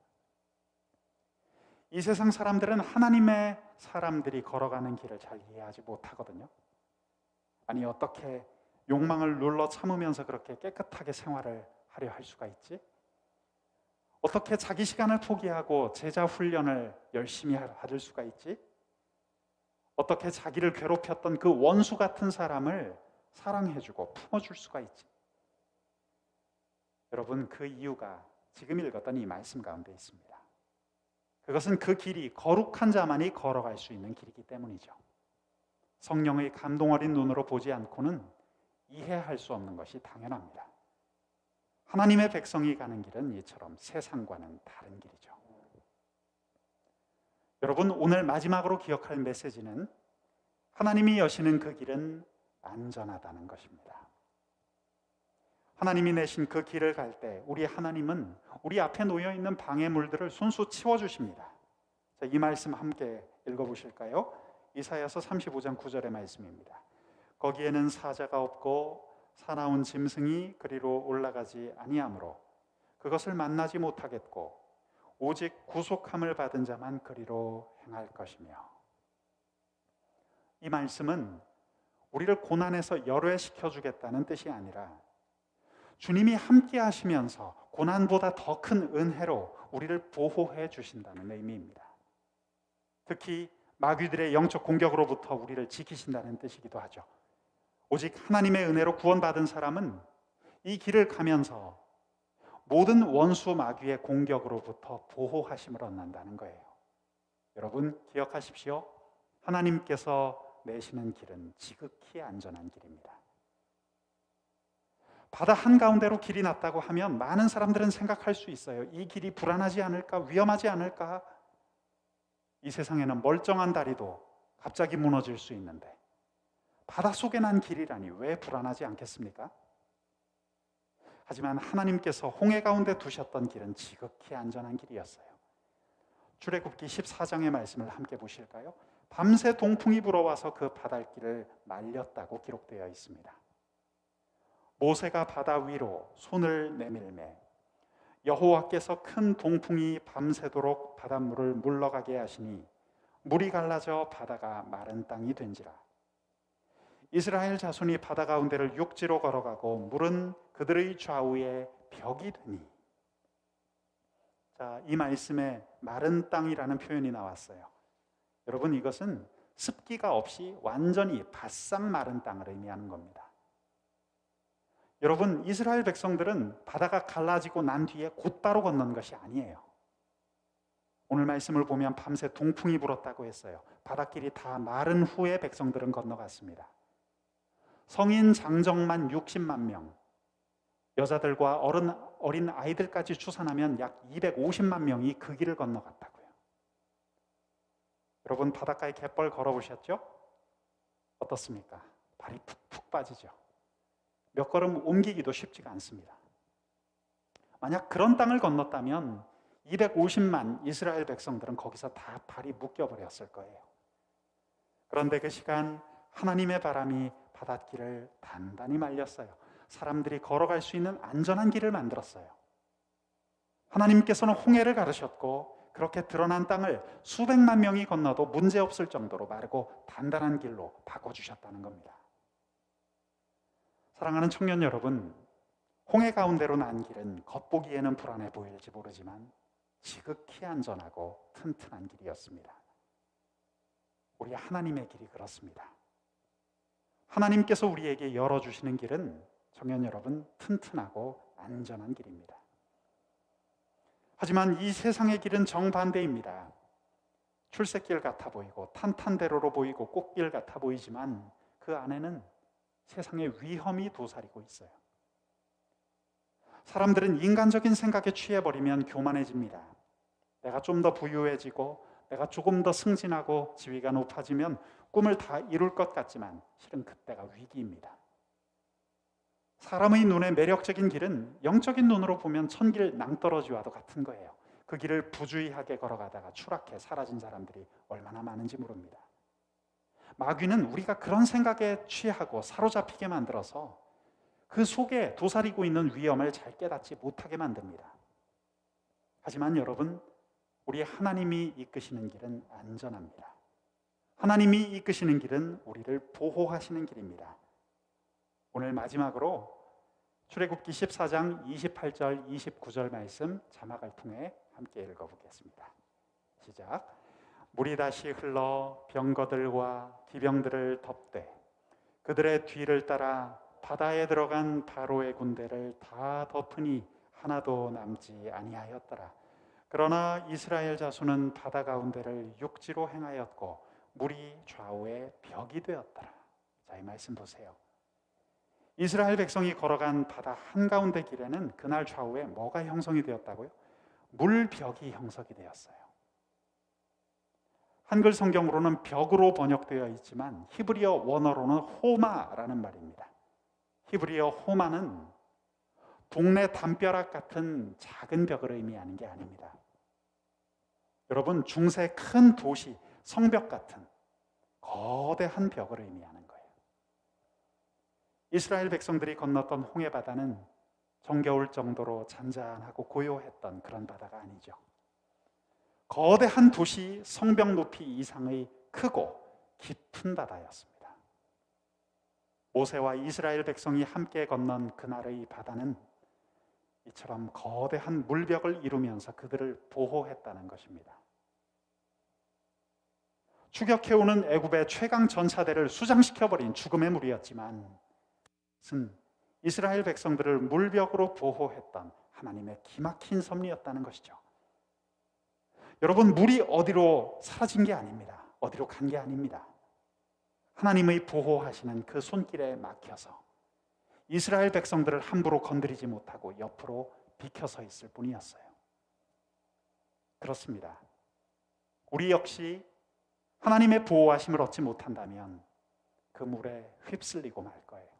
이 세상 사람들은 하나님의 사람들이 걸어가는 길을 잘 이해하지 못하거든요. 아니, 어떻게 욕망을 눌러 참으면서 그렇게 깨끗하게 생활을 하려 할 수가 있지? 어떻게 자기 시간을 포기하고 제자 훈련을 열심히 받을 수가 있지? 어떻게 자기를 괴롭혔던 그 원수 같은 사람을 사랑해주고 품어줄 수가 있지? 여러분, 그 이유가 지금 읽었던 이 말씀 가운데 있습니다. 그것은 그 길이 거룩한 자만이 걸어갈 수 있는 길이기 때문이죠. 성령의 감동 어린 눈으로 보지 않고는 이해할 수 없는 것이 당연합니다. 하나님의 백성이 가는 길은 이처럼 세상과는 다른 길이죠. 여러분, 오늘 마지막으로 기억할 메시지는 하나님이 여시는 그 길은 안전하다는 것입니다. 하나님이 내신 그 길을 갈 때 우리 하나님은 우리 앞에 놓여있는 방해물들을 손수 치워주십니다. 자, 이 말씀 함께 읽어보실까요? 이사야서 35장 9절의 말씀입니다. 거기에는 사자가 없고 사나운 짐승이 그리로 올라가지 아니하므로 그것을 만나지 못하겠고 오직 구속함을 받은 자만 그리로 행할 것이며. 이 말씀은 우리를 고난에서 열외시켜 주겠다는 뜻이 아니라 주님이 함께 하시면서 고난보다 더 큰 은혜로 우리를 보호해 주신다는 의미입니다. 특히 마귀들의 영적 공격으로부터 우리를 지키신다는 뜻이기도 하죠. 오직 하나님의 은혜로 구원받은 사람은 이 길을 가면서 모든 원수 마귀의 공격으로부터 보호하심을 얻는다는 거예요. 여러분, 기억하십시오. 하나님께서 내시는 길은 지극히 안전한 길입니다. 바다 한가운데로 길이 났다고 하면 많은 사람들은 생각할 수 있어요. 이 길이 불안하지 않을까? 위험하지 않을까? 이 세상에는 멀쩡한 다리도 갑자기 무너질 수 있는데 바닷속에 난 길이라니 왜 불안하지 않겠습니까? 하지만 하나님께서 홍해 가운데 두셨던 길은 지극히 안전한 길이었어요. 출애굽기 14장의 말씀을 함께 보실까요? 밤새 동풍이 불어와서 그 바닷길을 말렸다고 기록되어 있습니다. 모세가 바다 위로 손을 내밀매 여호와께서 큰 동풍이 밤새도록 바닷물을 물러가게 하시니 물이 갈라져 바다가 마른 땅이 된지라. 이스라엘 자손이 바다 가운데를 육지로 걸어가고 물은 그들의 좌우에 벽이 되니. 자, 이 말씀에 마른 땅이라는 표현이 나왔어요. 여러분, 이것은 습기가 없이 완전히 바싹 마른 땅을 의미하는 겁니다. 여러분, 이스라엘 백성들은 바다가 갈라지고 난 뒤에 곧바로 건넌 것이 아니에요. 오늘 말씀을 보면 밤새 동풍이 불었다고 했어요. 바닷길이 다 마른 후에 백성들은 건너갔습니다. 성인 장정만 60만 명, 여자들과 어린 아이들까지 추산하면 약 250만 명이 그 길을 건너갔다고요. 여러분, 바닷가에 갯벌 걸어보셨죠? 어떻습니까? 발이 푹푹 빠지죠. 몇 걸음 옮기기도 쉽지가 않습니다. 만약 그런 땅을 건넜다면 250만 이스라엘 백성들은 거기서 다 발이 묶여버렸을 거예요. 그런데 그 시간 하나님의 바람이 바닷길을 단단히 말렸어요. 사람들이 걸어갈 수 있는 안전한 길을 만들었어요. 하나님께서는 홍해를 가르셨고 그렇게 드러난 땅을 수백만 명이 건너도 문제없을 정도로 마르고 단단한 길로 바꿔주셨다는 겁니다. 사랑하는 청년 여러분, 홍해 가운데로 난 길은 겉보기에는 불안해 보일지 모르지만 지극히 안전하고 튼튼한 길이었습니다. 우리 하나님의 길이 그렇습니다. 하나님께서 우리에게 열어주시는 길은 청년 여러분, 튼튼하고 안전한 길입니다. 하지만 이 세상의 길은 정반대입니다. 출세길 같아 보이고 탄탄대로로 보이고 꽃길 같아 보이지만 그 안에는 세상의 위험이 도사리고 있어요. 사람들은 인간적인 생각에 취해버리면 교만해집니다. 내가 좀 더 부유해지고 내가 조금 더 승진하고 지위가 높아지면 꿈을 다 이룰 것 같지만 실은 그때가 위기입니다. 사람의 눈에 매력적인 길은 영적인 눈으로 보면 천길 낭떠러지와도 같은 거예요. 그 길을 부주의하게 걸어가다가 추락해 사라진 사람들이 얼마나 많은지 모릅니다. 마귀는 우리가 그런 생각에 취하고 사로잡히게 만들어서 그 속에 도사리고 있는 위험을 잘 깨닫지 못하게 만듭니다. 하지만 여러분, 우리 하나님이 이끄시는 길은 안전합니다. 하나님이 이끄시는 길은 우리를 보호하시는 길입니다. 오늘 마지막으로 출애굽기 14장 28절 29절 말씀 자막을 통해 함께 읽어보겠습니다. 시작. 물이 다시 흘러 병거들과 기병들을 덮되 그들의 뒤를 따라 바다에 들어간 바로의 군대를 다 덮으니 하나도 남지 아니하였더라. 그러나 이스라엘 자손은 바다 가운데를 육지로 행하였고 물이 좌우에 벽이 되었더라. 자, 이 말씀 보세요. 이스라엘 백성이 걸어간 바다 한가운데 길에는 그날 좌우에 뭐가 형성이 되었다고요? 물벽이 형성이 되었어요. 한글 성경으로는 벽으로 번역되어 있지만 히브리어 원어로는 호마라는 말입니다. 히브리어 호마는 동네 담벼락 같은 작은 벽을 의미하는 게 아닙니다. 여러분, 중세 큰 도시, 성벽 같은 거대한 벽을 의미하는 거예요. 이스라엘 백성들이 건넜던 홍해 바다는 정겨울 정도로 잔잔하고 고요했던 그런 바다가 아니죠. 거대한 도시 성벽 높이 이상의 크고 깊은 바다였습니다. 모세와 이스라엘 백성이 함께 건넌 그날의 바다는 이처럼 거대한 물벽을 이루면서 그들을 보호했다는 것입니다. 추격해오는 애굽의 최강 전차대를 수장시켜버린 죽음의 물이었지만 그것은 이스라엘 백성들을 물벽으로 보호했던 하나님의 기막힌 섭리였다는 것이죠. 여러분, 물이 어디로 사라진 게 아닙니다. 어디로 간 게 아닙니다. 하나님의 보호하시는 그 손길에 막혀서 이스라엘 백성들을 함부로 건드리지 못하고 옆으로 비켜서 있을 뿐이었어요. 그렇습니다. 우리 역시 하나님의 보호하심을 얻지 못한다면 그 물에 휩쓸리고 말 거예요.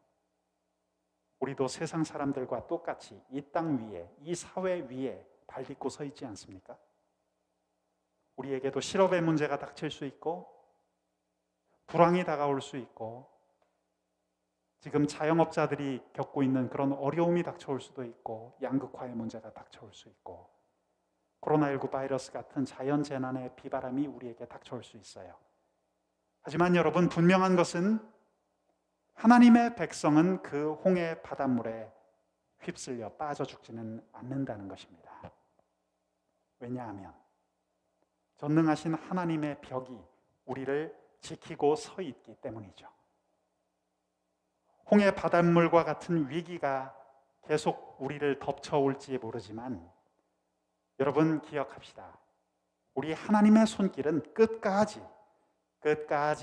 우리도 세상 사람들과 똑같이 이 땅 위에, 이 사회 위에 발 딛고 서 있지 않습니까? 우리에게도 실업의 문제가 닥칠 수 있고 불황이 다가올 수 있고 지금 자영업자들이 겪고 있는 그런 어려움이 닥쳐올 수도 있고, 양극화의 문제가 닥쳐올 수 있고, 코로나19 바이러스 같은 자연재난의 비바람이 우리에게 닥쳐올 수 있어요. 하지만 여러분, 분명한 것은 하나님의 백성은 그 홍해 바닷물에 휩쓸려 빠져 죽지는 않는다는 것입니다. 왜냐하면 전능하신 하나님의 벽이 우리를 지키고 서 있기 때문이죠. 홍해 바닷물과 같은 위기가 계속 우리를 덮쳐올지 모르지만 여러분 기억합시다. 우리 하나님의 손길은 끝까지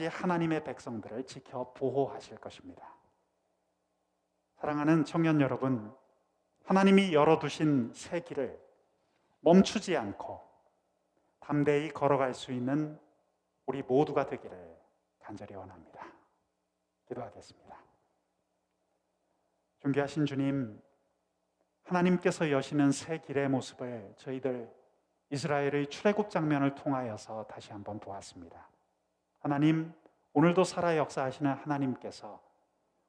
하나님의 백성들을 지켜 보호하실 것입니다. 사랑하는 청년 여러분, 하나님이 열어두신 새 길을 멈추지 않고 담대히 걸어갈 수 있는 우리 모두가 되기를 간절히 원합니다. 기도하겠습니다. 존귀하신 주님, 하나님께서 여시는 새 길의 모습을 저희들 이스라엘의 출애굽 장면을 통하여서 다시 한번 보았습니다. 하나님, 오늘도 살아 역사하시는 하나님께서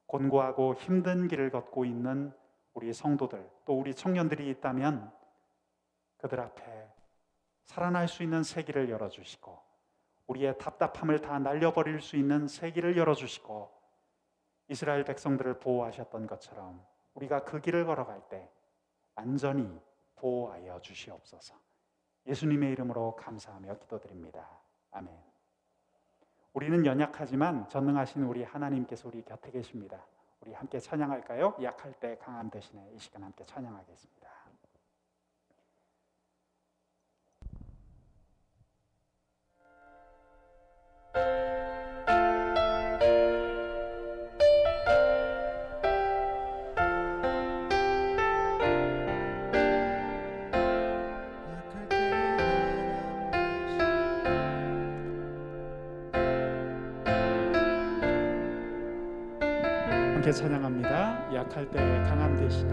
곤고하고 힘든 길을 걷고 있는 우리 성도들, 또 우리 청년들이 있다면 그들 앞에 살아날 수 있는 새 길을 열어주시고, 우리의 답답함을 다 날려버릴 수 있는 새 길을 열어주시고, 이스라엘 백성들을 보호하셨던 것처럼 우리가 그 길을 걸어갈 때 안전히 보호하여 주시옵소서. 예수님의 이름으로 감사하며 기도드립니다. 아멘. 우리는 연약하지만 전능하신 우리 하나님께서 우리 곁에 계십니다. 우리 함께 찬양할까요? 약할 때 강함 대신에 이 시간 함께 찬양하겠습니다. 함께 찬양합니다. 약할 때 강함 대신에.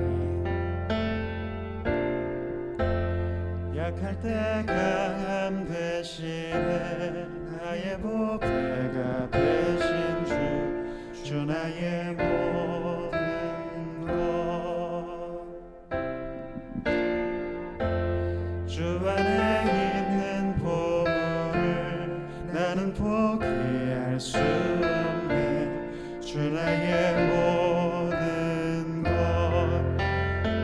약할 때 강함 대신에 나의 보배가 되신 주 나의 모든 것. 주 안에 있는 보물을 나는 포기할 수 없네. 주 나의 모든 것.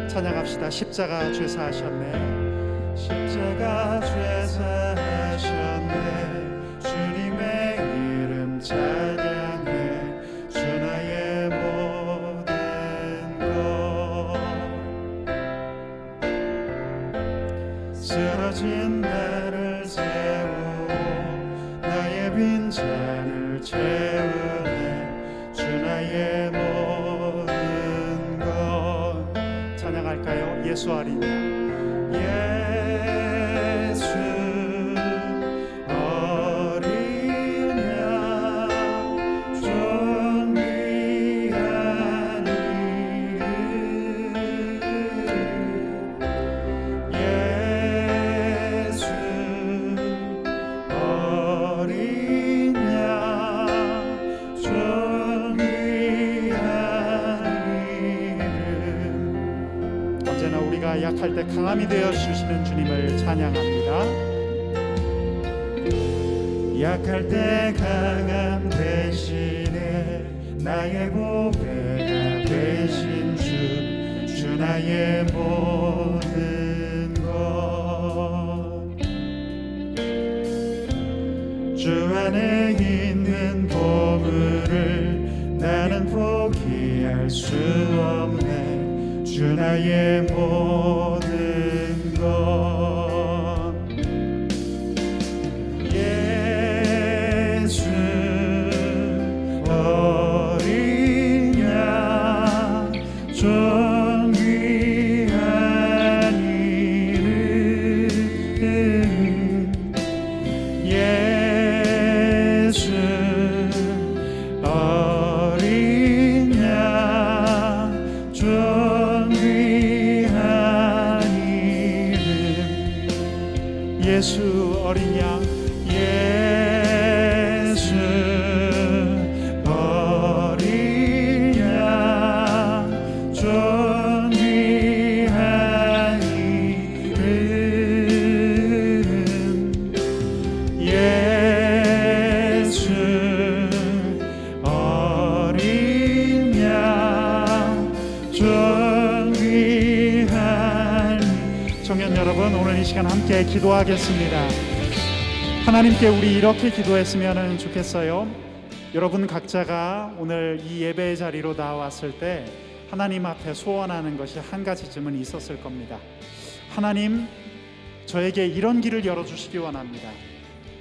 찬양합시다. 십자가 죄사하셨네. 십자가 죄사하셨네. 주님의 이름 찬양해. 주 나의 모든 것. 쓰러진 나를 세우고 나의 빈잔을 채우네. 주 나의 모든 것. 찬양할까요? 예수 어린 양. 예수 어린 양 존귀한 이름. 예수 어린 양 존귀한 이름. 언제나 우리가 약할 때 강함이 되어 주시는 주님을 찬양합니다. 약할 때 강함 대신에 나의 보배가 되신 주 나의 모든 것. 주 안에 있는 보물을 나는 포기할 수 없네. 주 나의 모든 것. 예수 어린 양 존귀한 이름. 예수 어린 양 존귀한 이름. 예수 어린 양. 예수 어린 양 여러분, 오늘 이 시간 함께 기도하겠습니다. 하나님께 우리 이렇게 기도했으면 좋겠어요. 여러분 각자가 오늘 이 예배의 자리로 나왔을 때 하나님 앞에 소원하는 것이 한 가지쯤은 있었을 겁니다. 하나님, 저에게 이런 길을 열어주시기 원합니다.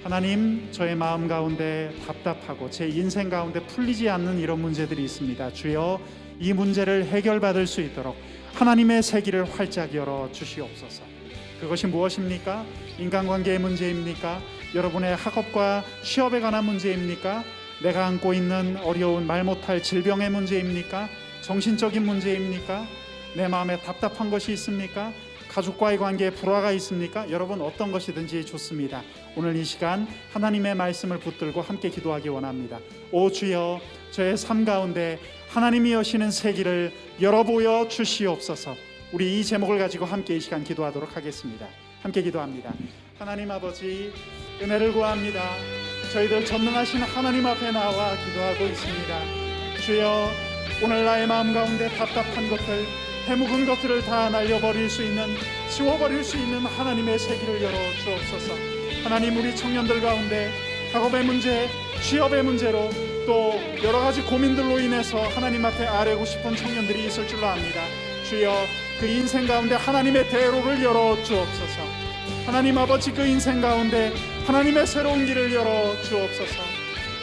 하나님, 저의 마음 가운데 답답하고 제 인생 가운데 풀리지 않는 이런 문제들이 있습니다. 주여, 이 문제를 해결받을 수 있도록 하나님의 새 길을 활짝 열어 주시옵소서. 그것이 무엇입니까? 인간관계의 문제입니까? 여러분의 학업과 취업에 관한 문제입니까? 내가 안고 있는 어려운 말 못할 질병의 문제입니까? 정신적인 문제입니까? 내 마음에 답답한 것이 있습니까? 가족과의 관계에 불화가 있습니까? 여러분, 어떤 것이든지 좋습니다. 오늘 이 시간 하나님의 말씀을 붙들고 함께 기도하기 원합니다. 오 주여, 저의 삶 가운데 하나님이 여시는 새 길을 열어보여 주시옵소서. 우리 이 제목을 가지고 함께 이 시간 기도하도록 하겠습니다. 함께 기도합니다. 하나님 아버지, 은혜를 구합니다. 저희들 전능하신 하나님 앞에 나와 기도하고 있습니다. 주여, 오늘 나의 마음 가운데 답답한 것들, 해묵은 것들을 다 날려버릴 수 있는, 지워버릴 수 있는 하나님의 새 길을 열어 주옵소서. 하나님, 우리 청년들 가운데 학업의 문제, 취업의 문제로 또 여러 가지 고민들로 인해서 하나님 앞에 아뢰고 싶은 청년들이 있을 줄로 압니다. 주여, 그 인생 가운데 하나님의 대로를 열어 주옵소서. 하나님 아버지, 그 인생 가운데 하나님의 새로운 길을 열어 주옵소서.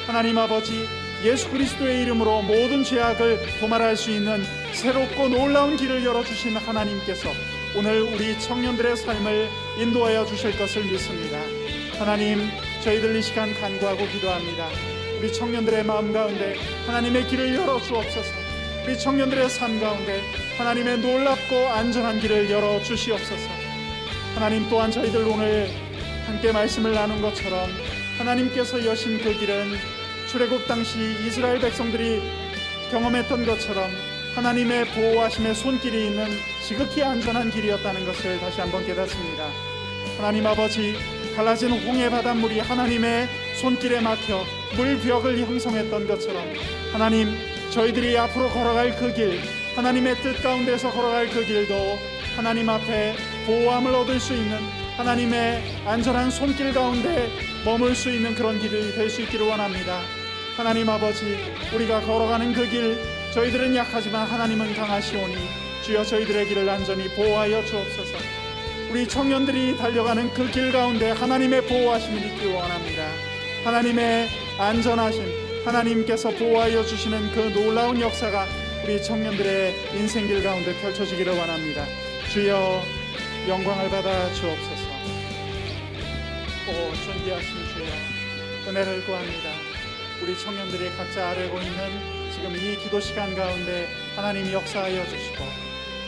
하나님 아버지, 예수 그리스도의 이름으로 모든 죄악을 도말할 수 있는 새롭고 놀라운 길을 열어주신 하나님께서 오늘 우리 청년들의 삶을 인도하여 주실 것을 믿습니다. 하나님, 저희들 이 시간 간구하고 기도합니다. 우리 청년들의 마음 가운데 하나님의 길을 열어 주옵소서. 우리 청년들의 삶 가운데 하나님의 놀랍고 안전한 길을 열어 주시옵소서. 하나님, 또한 저희들 오늘 함께 말씀을 나눈 것처럼 하나님께서 여신 그 길은 출애굽 당시 이스라엘 백성들이 경험했던 것처럼 하나님의 보호하심의 손길이 있는 지극히 안전한 길이었다는 것을 다시 한번 깨닫습니다. 하나님 아버지, 갈라진 홍해 바닷물이 하나님의 손길에 막혀 물벽을 형성했던 것처럼 하나님, 저희들이 앞으로 걸어갈 그 길, 하나님의 뜻 가운데서 걸어갈 그 길도 하나님 앞에 보호함을 얻을 수 있는 하나님의 안전한 손길 가운데 머물 수 있는 그런 길이 될 수 있기를 원합니다. 하나님 아버지, 우리가 걸어가는 그 길, 저희들은 약하지만 하나님은 강하시오니 주여, 저희들의 길을 안전히 보호하여 주옵소서. 우리 청년들이 달려가는 그 길 가운데 하나님의 보호하심이 있기를 원합니다. 하나님의 안전하심, 하나님께서 보호하여 주시는 그 놀라운 역사가 우리 청년들의 인생길 가운데 펼쳐지기를 원합니다. 주여, 영광을 받아 주옵소서. 오 존귀하신 주여, 은혜를 구합니다. 우리 청년들이 각자 아뢰고 있는 지금 이 기도 시간 가운데 하나님이 역사하여 주시고,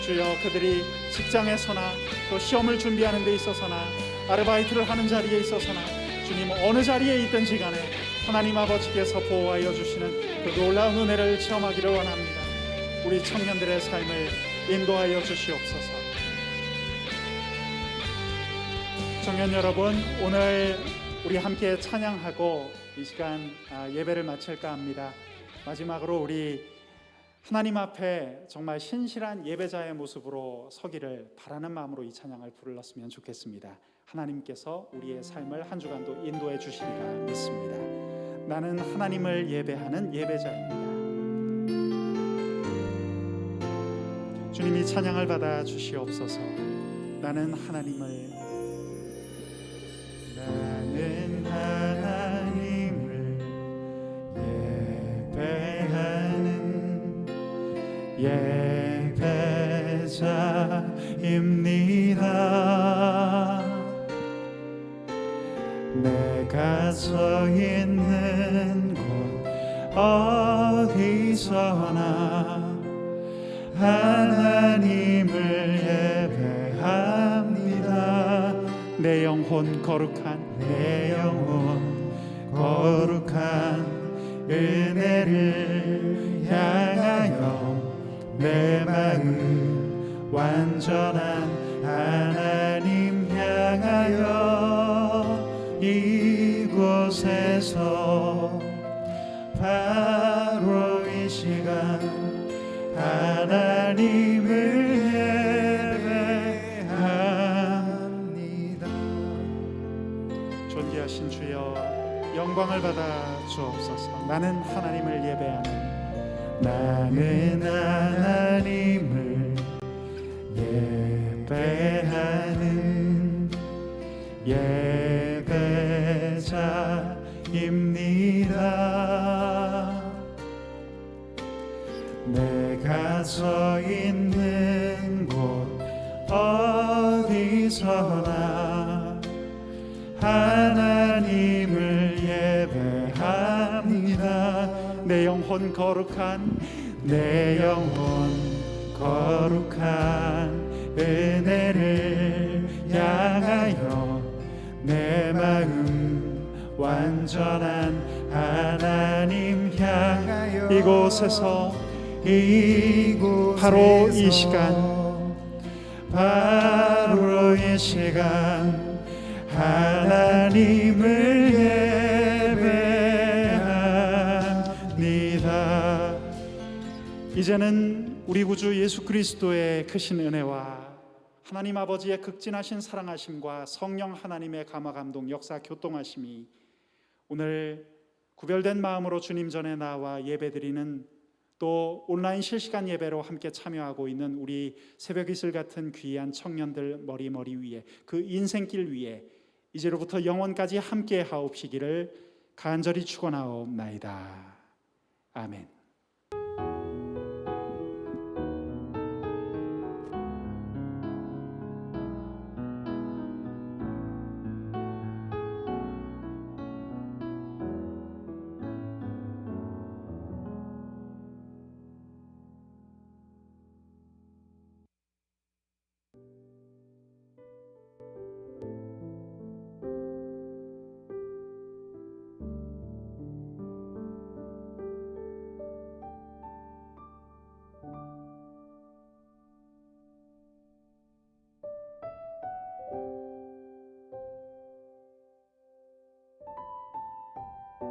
주여, 그들이 직장에서나 또 시험을 준비하는 데 있어서나 아르바이트를 하는 자리에 있어서나 주님 어느 자리에 있든지 간에 하나님 아버지께서 보호하여 주시는 그 놀라운 은혜를 체험하기를 원합니다. 우리 청년들의 삶을 인도하여 주시옵소서. 청년 여러분, 오늘 우리 함께 찬양하고 이 시간 예배를 마칠까 합니다. 마지막으로 우리 하나님 앞에 정말 신실한 예배자의 모습으로 서기를 바라는 마음으로 이 찬양을 불렀으면 좋겠습니다. 하나님께서 우리의 삶을 한 주간도 인도해 주시리라 믿습니다. 나는 하나님을 예배하는 예배자입니다. 주님이 찬양을 받아 주시옵소서. 나는 하나님을 예배하는 예배자입니다. 내가 서 있는 곳 어디서나 하나님을 예배합니다. 내 영혼 거룩한 내 영혼 거룩한 은혜를 향하여 내 마음 완전한 하나님 향하여 이곳에서 바로 이 시간 하나님을 예배합니다. 존귀하신 주여 영광을 받아 주옵소서. 나는 하나님을 예배하는 예배자입니다. 내가 서 있는 곳 어디서나 하나님을 예배합니다. 내 영혼 거룩한 은혜를 향하여 내 마음 완전한 하나님 향하여 이곳에서 바로 이 시간 하나님을 예배합니다. 이제는 우리 구주 예수 그리스도의 크신 은혜와 하나님 아버지의 극진하신 사랑하심과 성령 하나님의 감화 감동 역사 교통하심이 오늘 구별된 마음으로 주님 전에 나와 예배드리는 또 온라인 실시간 예배로 함께 참여하고 있는 우리 새벽 이슬 같은 귀한 청년들 머리 위에 그 인생길 위에 이제로부터 영원까지 함께 하옵시기를 간절히 축원하옵나이다. 아멘.